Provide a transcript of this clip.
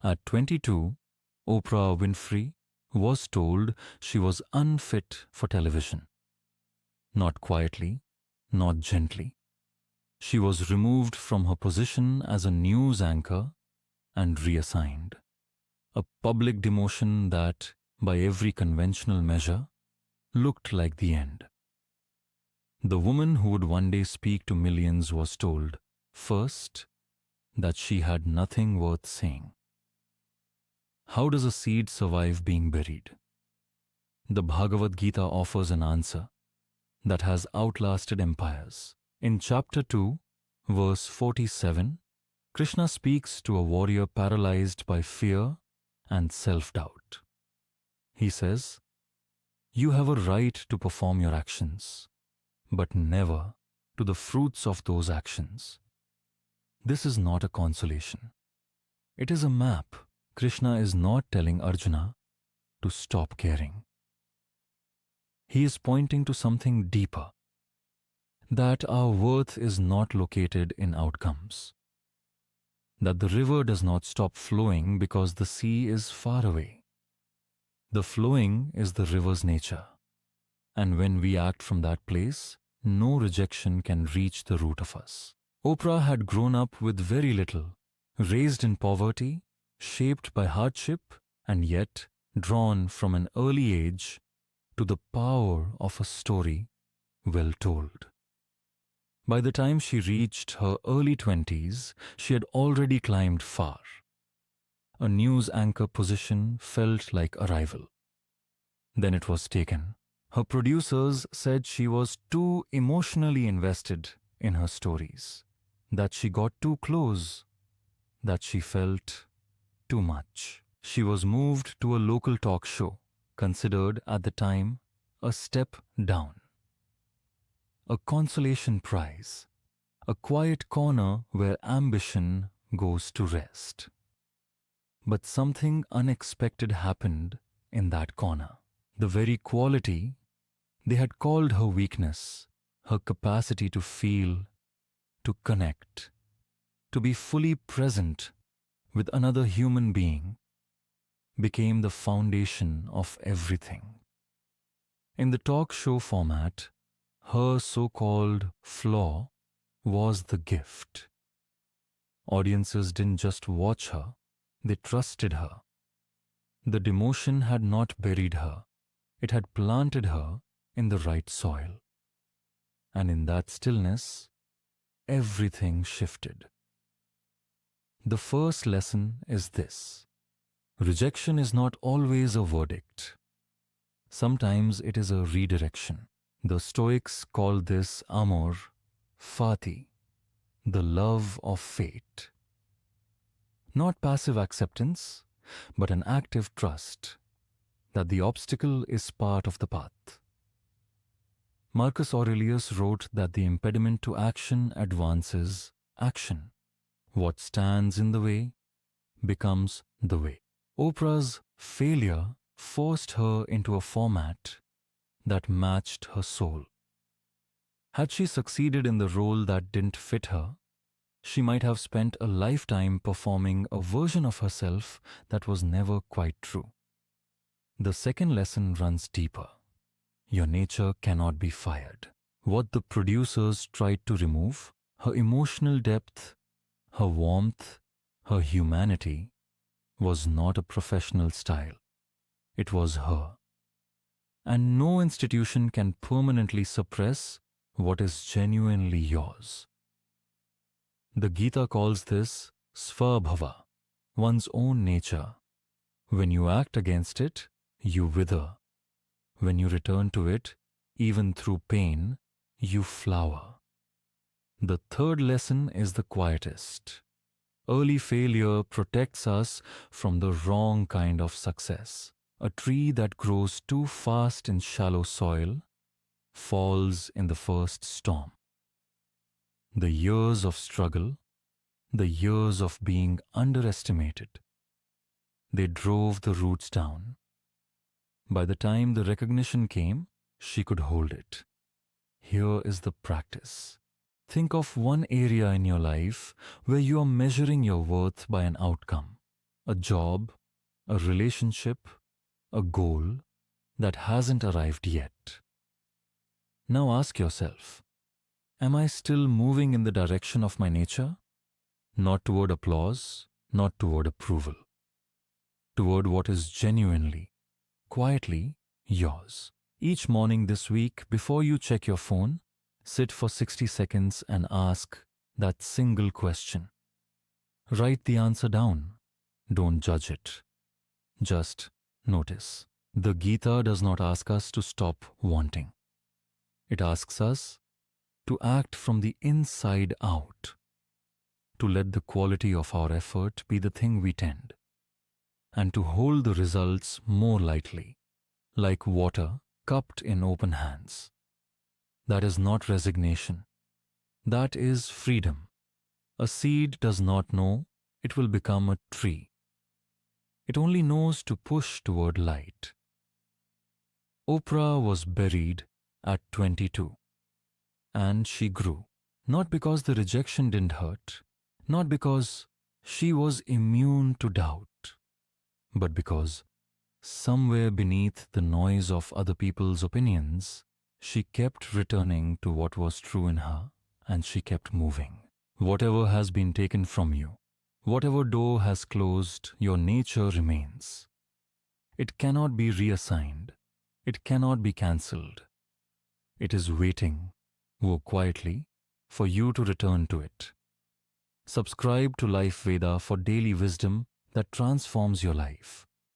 At 22, Oprah Winfrey was told she was unfit for television. Not quietly, not gently. She was removed from her position as a news anchor and reassigned. A public demotion that, by every conventional measure, looked like the end. The woman who would one day speak to millions was told, first, that she had nothing worth saying. How does a seed survive being buried? The Bhagavad Gita offers an answer that has outlasted empires. In chapter 2, verse 47, Krishna speaks to a warrior paralyzed by fear and self-doubt. He says, "You have a right to perform your actions, but never to the fruits of those actions." This is not a consolation. It is a map. Krishna is not telling Arjuna to stop caring. He is pointing to something deeper, that our worth is not located in outcomes, that the river does not stop flowing because the sea is far away. The flowing is the river's nature, and when we act from that place, no rejection can reach the root of us. Oprah had grown up with very little, raised in poverty, shaped by hardship, and yet drawn from an early age to the power of a story well told. By the time she reached her early 20s, she had already climbed far. A news anchor position felt like arrival. Then it was taken. Her producers said she was too emotionally invested in her stories, that she got too close, that she felt too much. She was moved to a local talk show, considered at the time a step down. A consolation prize, a quiet corner where ambition goes to rest. But something unexpected happened in that corner. The very quality they had called her weakness, her capacity to feel, to connect, to be fully present with another human being, became the foundation of everything. In the talk show format, her so-called flaw was the gift. Audiences didn't just watch her, they trusted her. The demotion had not buried her, it had planted her in the right soil. And in that stillness, everything shifted. The first lesson is this: rejection is not always a verdict. Sometimes it is a redirection. The Stoics call this amor fati, the love of fate. Not passive acceptance, but an active trust that the obstacle is part of the path. Marcus Aurelius wrote that the impediment to action advances action. What stands in the way becomes the way. Oprah's failure forced her into a format that matched her soul. Had she succeeded in the role that didn't fit her, she might have spent a lifetime performing a version of herself that was never quite true. The second lesson runs deeper. Your nature cannot be fired. What the producers tried to remove, her emotional depth, her warmth, her humanity, was not a professional style. It was her. And no institution can permanently suppress what is genuinely yours. The Gita calls this svabhava, one's own nature. When you act against it, you wither. When you return to it, even through pain, you flower. The third lesson is the quietest. Early failure protects us from the wrong kind of success. A tree that grows too fast in shallow soil falls in the first storm. The years of struggle, the years of being underestimated, they drove the roots down. By the time the recognition came, she could hold it. Here is the practice. Think of one area in your life where you are measuring your worth by an outcome. a job, a relationship, a goal that hasn't arrived yet. Now ask yourself, am I still moving in the direction of my nature? Not toward applause, not toward approval. Toward what is genuinely, quietly yours. Each morning this week, before you check your phone, sit for 60 seconds and ask that single question. Write the answer down. Don't judge it. Just notice. The Gita does not ask us to stop wanting. It asks us to act from the inside out, to let the quality of our effort be the thing we tend, and to hold the results more lightly, like water cupped in open hands. That is not resignation. That is freedom. A seed does not know it will become a tree. It only knows to push toward light. Oprah was buried at 22, and she grew, not because the rejection didn't hurt, not because she was immune to doubt, but because somewhere beneath the noise of other people's opinions, she kept returning to what was true in her, and she kept moving. Whatever has been taken from you, whatever door has closed, your nature remains. It cannot be reassigned. It cannot be cancelled. It is waiting, quietly, for you to return to it. Subscribe to LifeVeda for daily wisdom that transforms your life.